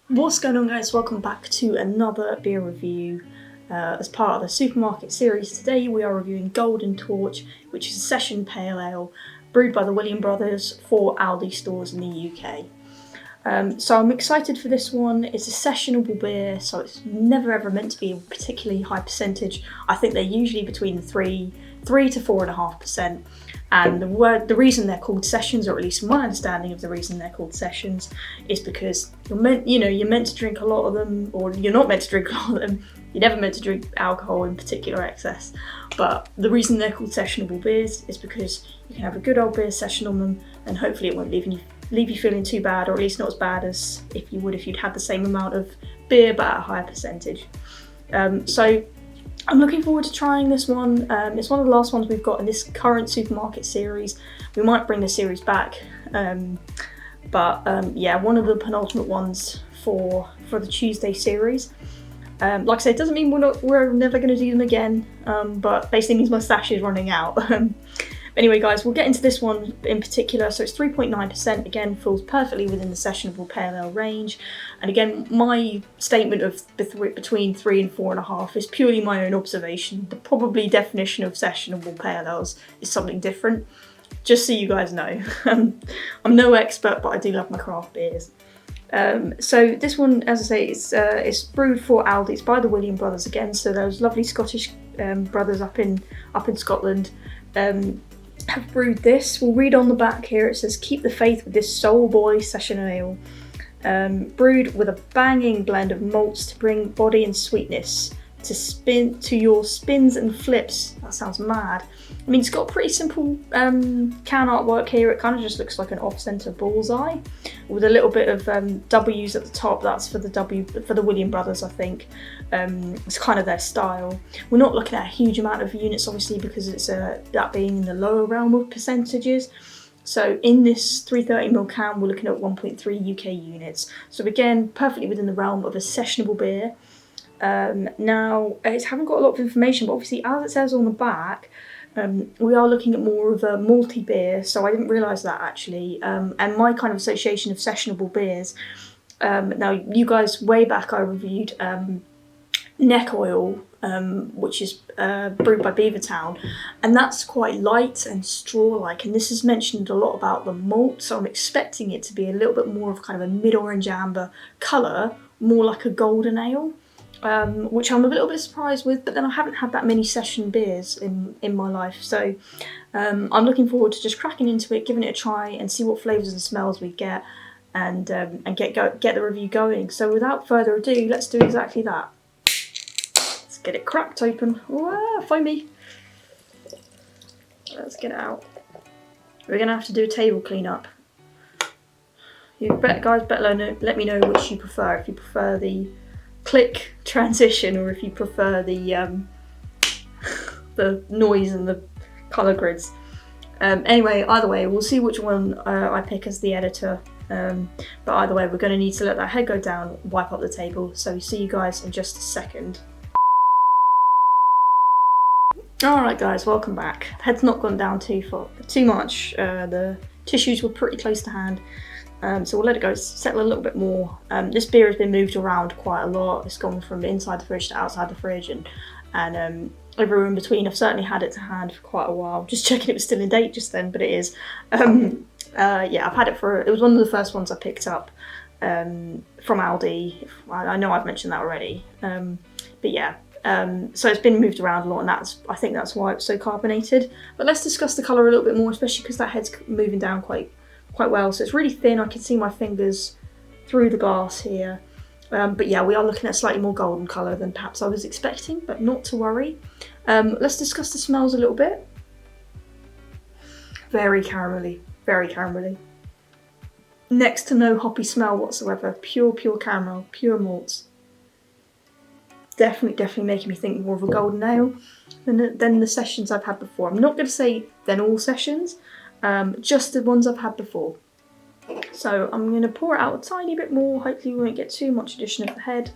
What's going on, guys? Welcome back to another beer review as part of the supermarket series. Today we are reviewing Golden Torch, which is a session pale ale brewed by the William brothers for Aldi stores in the UK. So I'm excited for this one. It's a sessionable beer, so it's never ever meant to be a particularly high percentage. I think they're usually between 3 to 4.5%. And the reason they're called sessions, or at least my understanding of the reason they're called sessions, is because you're meant to drink a lot of them, or you're not meant to drink a lot of them. You're never meant to drink alcohol in particular excess. But the reason they're called sessionable beers is because you can have a good old beer session on them, and hopefully it won't leave you feeling too bad, or at least not as bad as if you'd had the same amount of beer but at a higher percentage. So I'm looking forward to trying this one. It's one of the last ones we've got in this current supermarket series. We might bring the series back, but one of the penultimate ones for the Tuesday series. Like I said, it doesn't mean we're never going to do them again, but basically means my stash is running out. Anyway, guys, we'll get into this one in particular. So it's 3.9%, again, falls perfectly within the sessionable pale ale range. And again, my statement of between 3 and 4.5 is purely my own observation. The probably definition of sessionable pale ales is something different, just so you guys know. I'm no expert, but I do love my craft beers. So this one, as I say, it's brewed for Aldi. It's by the William brothers again, so those lovely Scottish brothers up in Scotland. Have brewed this. We'll read on the back here, it says, "Keep the faith with this soul boy session ale. Brewed with a banging blend of malts to bring body and sweetness to your spins and flips." That sounds mad. I mean, it's got pretty simple can artwork here. It kind of just looks like an off-center bullseye with a little bit of W's at the top. That's for the William brothers, I think. It's kind of their style. We're not looking at a huge amount of units, obviously, because it's that being in the lower realm of percentages. So in this 330ml can, we're looking at 1.3 UK units. So again, perfectly within the realm of a sessionable beer. Now, it haven't got a lot of information, but obviously, as it says on the back, we are looking at more of a malty beer, so I didn't realise that actually. And my kind of association of sessionable beers, now you guys, way back I reviewed Neck Oil, which is brewed by Beavertown, and that's quite light and straw-like, and this has mentioned a lot about the malt, so I'm expecting it to be a little bit more of kind of a mid-orange amber colour, more like a golden ale. Which I'm a little bit surprised with, but then I haven't had that many session beers in my life, so I'm looking forward to just cracking into it, giving it a try, and see what flavours and smells we get, and get the review going. So without further ado, let's do exactly that. Let's get it cracked open. Wow, foamy. Let's get it out. We're gonna have to do a table clean-up. Guys better let me know which you prefer. If you prefer the click transition, or if you prefer the noise and the colour grids. Anyway, either way, we'll see which one I pick as the editor. But either way, we're going to need to let that head go down, wipe up the table. So see you guys in just a second. Alright guys, welcome back. The head's not gone down too much. The tissues were pretty close to hand. So we'll let it go settle a little bit more. This beer has been moved around quite a lot. It's gone from inside the fridge to outside the fridge, and everywhere in between. I've certainly had it to hand for quite a while. Just checking it was still in date just then, but it is. Yeah, I've had it it was one of the first ones I picked up from Aldi. I know I've mentioned that already. But yeah, so it's been moved around a lot, and I think that's why it's so carbonated. But let's discuss the colour a little bit more, especially because that head's moving down quite well. So it's really thin. I can see my fingers through the glass here. But yeah, we are looking at slightly more golden colour than perhaps I was expecting, but not to worry. Let's discuss the smells a little bit. Very caramelly, very caramelly. Next to no hoppy smell whatsoever. Pure caramel, pure malts. Definitely making me think more of a golden ale than the sessions I've had before. I'm not going to say than all sessions, just the ones I've had before. So I'm going to pour it out a tiny bit more. Hopefully we won't get too much addition of the head.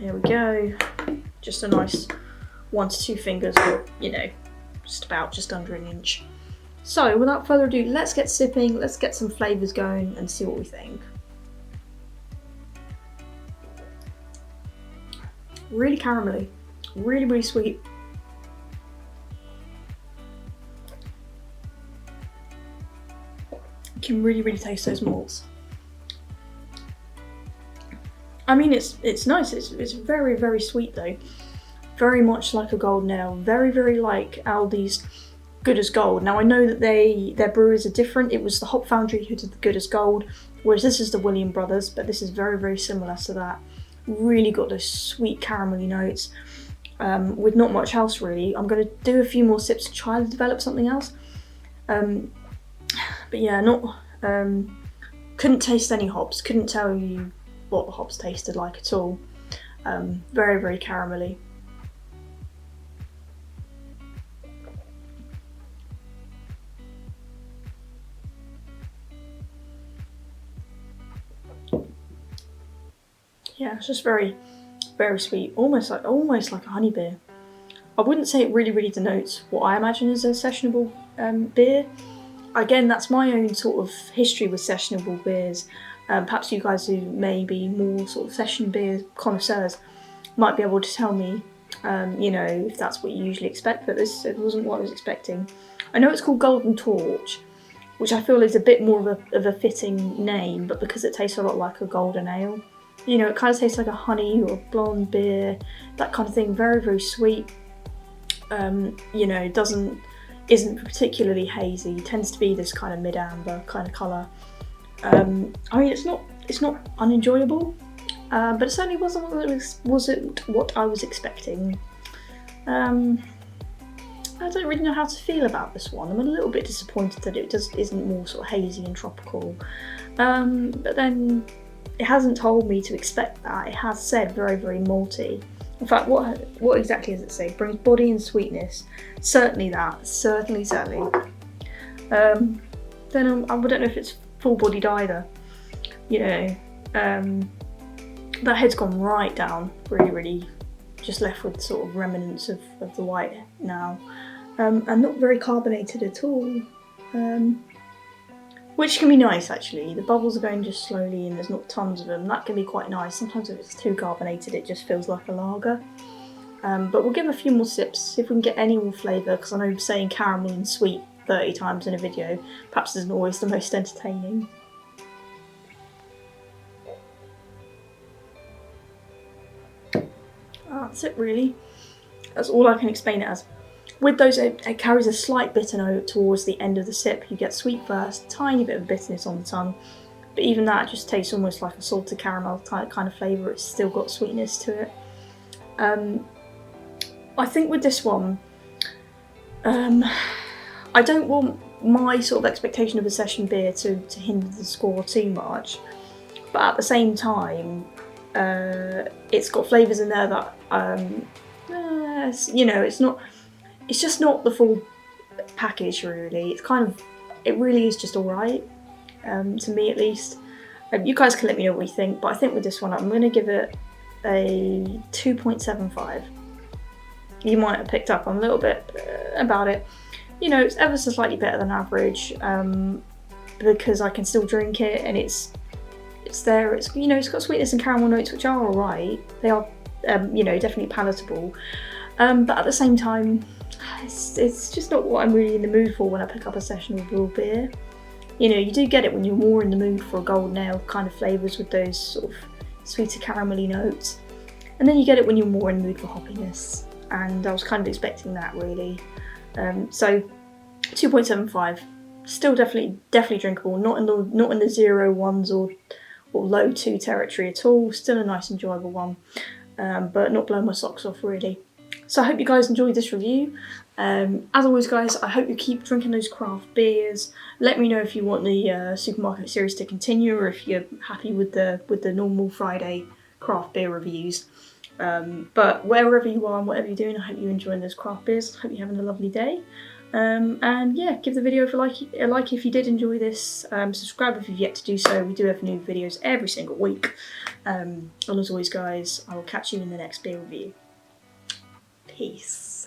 There we go. Just a nice 1 to 2 fingers, or just under an inch. So without further ado, let's get sipping. Let's get some flavours going and see what we think. really caramelly, really, really sweet. You can really, really taste those malts. I mean, it's nice. It's very, very sweet though. Very much like a golden ale. Very, very like Aldi's Good as Gold. Now I know that their breweries are different. It was the Hop Foundry who did the Good as Gold, whereas this is the William Brothers, but this is very, very similar to that. Really got those sweet caramelly notes with not much else really. I'm going to do a few more sips to try to develop something else. But yeah, couldn't taste any hops. Couldn't tell you what the hops tasted like at all. Very, very caramelly. Yeah, it's just very, very sweet, almost like a honey beer. I wouldn't say it really, really denotes what I imagine as a sessionable beer. Again, that's my own sort of history with sessionable beers. Perhaps you guys who may be more sort of session beer connoisseurs might be able to tell me, you know, if that's what you usually expect, but this wasn't what I was expecting. I know it's called Golden Torch, which I feel is a bit more of a fitting name, but because it tastes a lot like a golden ale. You know, it kind of tastes like a honey or a blonde beer, that kind of thing. Very, very sweet. You know, isn't particularly hazy. Tends to be this kind of mid-amber kind of colour. I mean, it's not unenjoyable, but it certainly wasn't what I was expecting. I don't really know how to feel about this one. I'm a little bit disappointed that it isn't more sort of hazy and tropical. But then it hasn't told me to expect that. It has said very, very malty. In fact, what exactly does it say? It brings body and sweetness. Certainly that. Certainly. Then I don't know if it's full-bodied either. You know, that head's gone right down. Really, really just left with sort of remnants of the white now. And not very carbonated at all. Which can be nice actually. The bubbles are going just slowly and there's not tons of them. That can be quite nice. Sometimes if it's too carbonated it just feels like a lager. But we'll give a few more sips, see if we can get any more flavour, because I know saying caramel and sweet 30 times in a video perhaps isn't always the most entertaining. That's it really. That's all I can explain it as. With those, it carries a slight bitter note towards the end of the sip. You get sweet first, tiny bit of bitterness on the tongue, but even that just tastes almost like a salted caramel type kind of flavour. It's still got sweetness to it. I think with this one, I don't want my sort of expectation of a session beer to hinder the score too much, but at the same time, it's got flavours in there that, you know, it's just not the full package really. It really is just alright, to me at least. You guys can let me know what you think, but I think with this one I'm going to give it a 2.75. You might have picked up on a little bit about it. You know, it's ever so slightly better than average, because I can still drink it and it's there. It's, you know, it's got sweetness and caramel notes which are alright. They are, you know, definitely palatable. But at the same time, it's just not what I'm really in the mood for when I pick up a sessionable beer. You know, you do get it when you're more in the mood for a golden ale kind of flavours with those sort of sweeter caramelly notes. And then you get it when you're more in the mood for hoppiness. And I was kind of expecting that really. So 2.75, still definitely drinkable. Not in the 0, 1s or low 2 territory at all. Still a nice enjoyable one, but not blowing my socks off really. So I hope you guys enjoyed this review. As always guys, I hope you keep drinking those craft beers. Let me know if you want the supermarket series to continue, or if you're happy with the normal Friday craft beer reviews. But wherever you are and whatever you're doing, I hope you're enjoying those craft beers. I hope you're having a lovely day. And yeah, give the video a like if you did enjoy this. Subscribe if you've yet to do so. We do have new videos every single week. And as always guys, I will catch you in the next beer review. Peace.